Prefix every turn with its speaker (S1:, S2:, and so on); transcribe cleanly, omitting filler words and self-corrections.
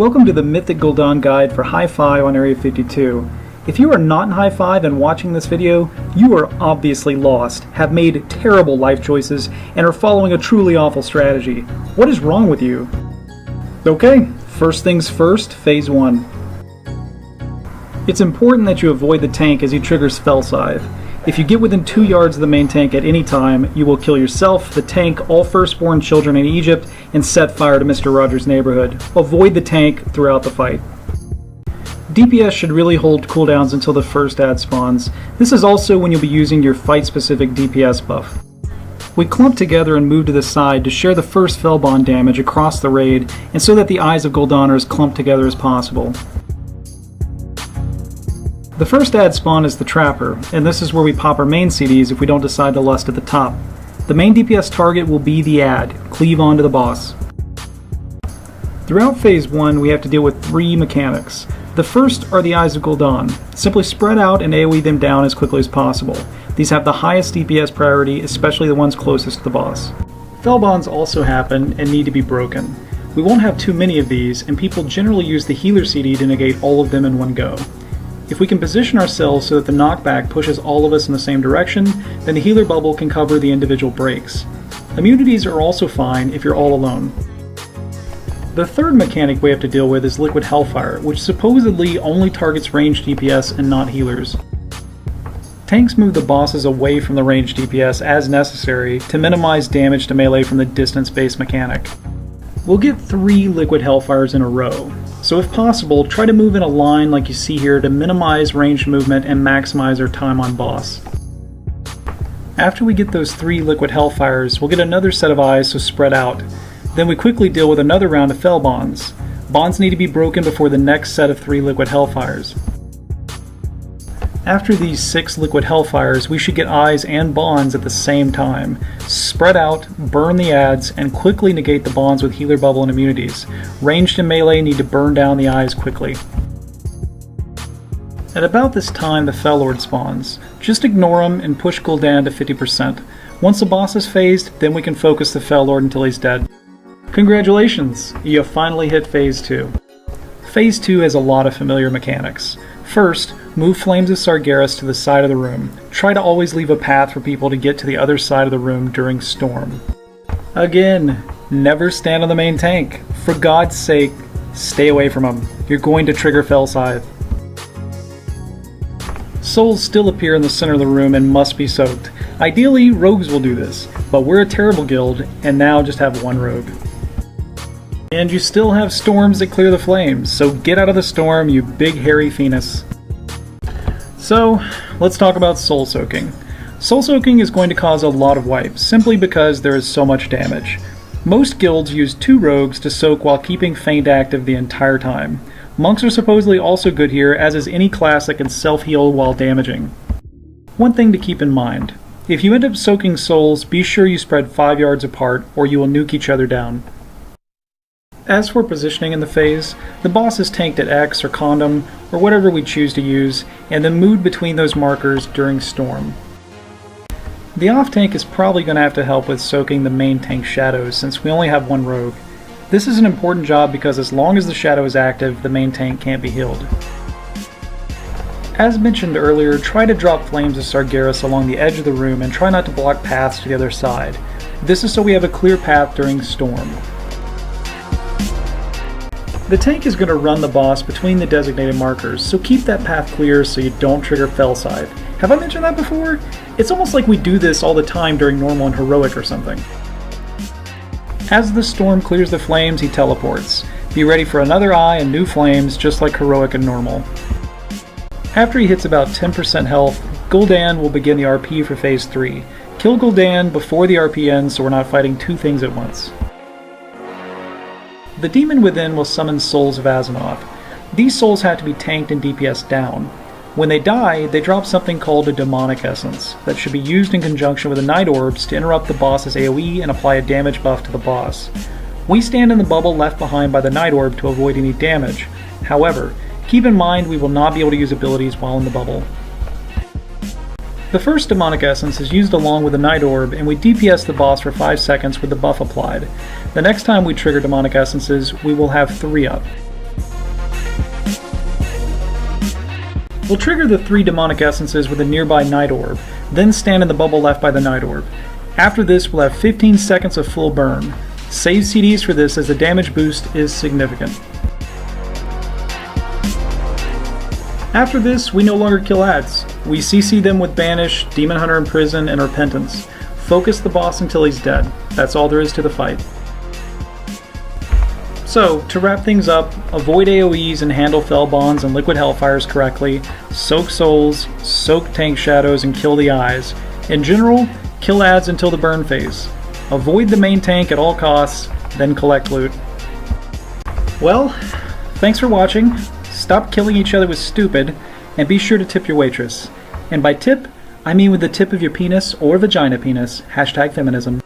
S1: Welcome to the Mythic Guldan guide for High 5 on Area 52. If you are not in High 5 and watching this video, you are obviously lost, have made terrible life choices, and are following a truly awful strategy. What is wrong with you? Okay, first things first, Phase 1. It's important that you avoid the tank as he triggers Fell Scythe. If you get within 2 yards of the main tank at any time, you will kill yourself, the tank, all firstborn children in Egypt, and set fire to Mr. Rogers' neighborhood. Avoid the tank throughout the fight. DPS should really hold cooldowns until the first ad spawns. This is also when you'll be using your fight-specific DPS buff. We clump together and move to the side to share the first Fellbond damage across the raid, and so that the eyes of Guldan are as clumped together as possible. The first ad spawn is the Trapper, and this is where we pop our main CDs if we don't decide to lust at the top. The main DPS target will be the ad. Cleave onto the boss. Throughout Phase 1 we have to deal with 3 mechanics. The first are the Eyes of Guldan. Simply spread out and AoE them down as quickly as possible. These have the highest DPS priority, especially the ones closest to the boss. Fellbonds also happen and need to be broken. We won't have too many of these, and people generally use the Healer CD to negate all of them in one go. If we can position ourselves so that the knockback pushes all of us in the same direction, then the healer bubble can cover the individual breaks. Immunities are also fine if you're all alone. The third mechanic we have to deal with is Liquid Hellfire, which supposedly only targets ranged DPS and not healers. Tanks move the bosses away from the ranged DPS as necessary to minimize damage to melee from the distance-based mechanic. We'll get 3 Liquid Hellfires in a row. So if possible, try to move in a line like you see here to minimize ranged movement and maximize our time on boss. After we get those 3 Liquid Hellfires, we'll get another set of eyes, so spread out. Then we quickly deal with another round of Fell Bonds. Bonds need to be broken before the next set of 3 Liquid Hellfires. After these 6 Liquid Hellfires, we should get eyes and bonds at the same time. Spread out, burn the ads, and quickly negate the bonds with healer bubble and immunities. Ranged and melee need to burn down the eyes quickly. At about this time the Fellord spawns. Just ignore him and push Guldan to 50%. Once the boss is phased, then we can focus the Fellord until he's dead. Congratulations! You have finally hit Phase 2. Phase 2 has a lot of familiar mechanics. First, move Flames of Sargeras to the side of the room. Try to always leave a path for people to get to the other side of the room during Storm. Again, never stand on the main tank. For God's sake, stay away from him. You're going to trigger Fell Scythe. Souls still appear in the center of the room and must be soaked. Ideally, rogues will do this, but we're a terrible guild and now just have 1 rogue. And you still have storms that clear the flames, so get out of the storm, you big hairy Phoenix. So, let's talk about Soul Soaking. Soul Soaking is going to cause a lot of wipes, simply because there is so much damage. Most guilds use 2 rogues to soak while keeping Feint active the entire time. Monks are supposedly also good here, as is any class that can self-heal while damaging. One thing to keep in mind, if you end up soaking souls, be sure you spread 5 yards apart, or you will nuke each other down. As for positioning in the phase, the boss is tanked at X or Condom, or whatever we choose to use, and then moved between those markers during Storm. The off tank is probably going to have to help with soaking the main tank shadows, since we only have 1 rogue. This is an important job because as long as the shadow is active, the main tank can't be healed. As mentioned earlier, try to drop Flames of Sargeras along the edge of the room and try not to block paths to the other side. This is so we have a clear path during Storm. The tank is going to run the boss between the designated markers, so keep that path clear so you don't trigger Fell Scythe. Have I mentioned that before? It's almost like we do this all the time during normal and heroic or something. As the storm clears the flames, he teleports. Be ready for another eye and new flames, just like heroic and normal. After he hits about 10% health, Guldan will begin the RP for Phase 3. Kill Guldan before the RP ends so we're not fighting 2 things at once. The demon within will summon Souls of Azzinoth. These souls have to be tanked and DPS down. When they die, they drop something called a Demonic Essence that should be used in conjunction with the Night Orbs to interrupt the boss's AoE and apply a damage buff to the boss. We stand in the bubble left behind by the Night Orb to avoid any damage. However, keep in mind we will not be able to use abilities while in the bubble. The first Demonic Essence is used along with the Night Orb, and we DPS the boss for 5 seconds with the buff applied. The next time we trigger Demonic Essences, we will have 3 up. We'll trigger the 3 demonic essences with a nearby night orb, then stand in the bubble left by the night orb. After this, we'll have 15 seconds of full burn. Save CDs for this as the damage boost is significant. After this, we no longer kill ads. We CC them with Banish, Demon Hunter Imprison, and Repentance. Focus the boss until he's dead. That's all there is to the fight. So, to wrap things up, avoid AoEs and handle Fell Bonds and Liquid Hellfires correctly, soak souls, soak tank shadows, and kill the eyes. In general, kill ads until the burn phase. Avoid the main tank at all costs, then collect loot. Well, thanks for watching. Stop killing each other with stupid, and be sure to tip your waitress. And by tip, I mean with the tip of your penis or vagina penis. #feminism.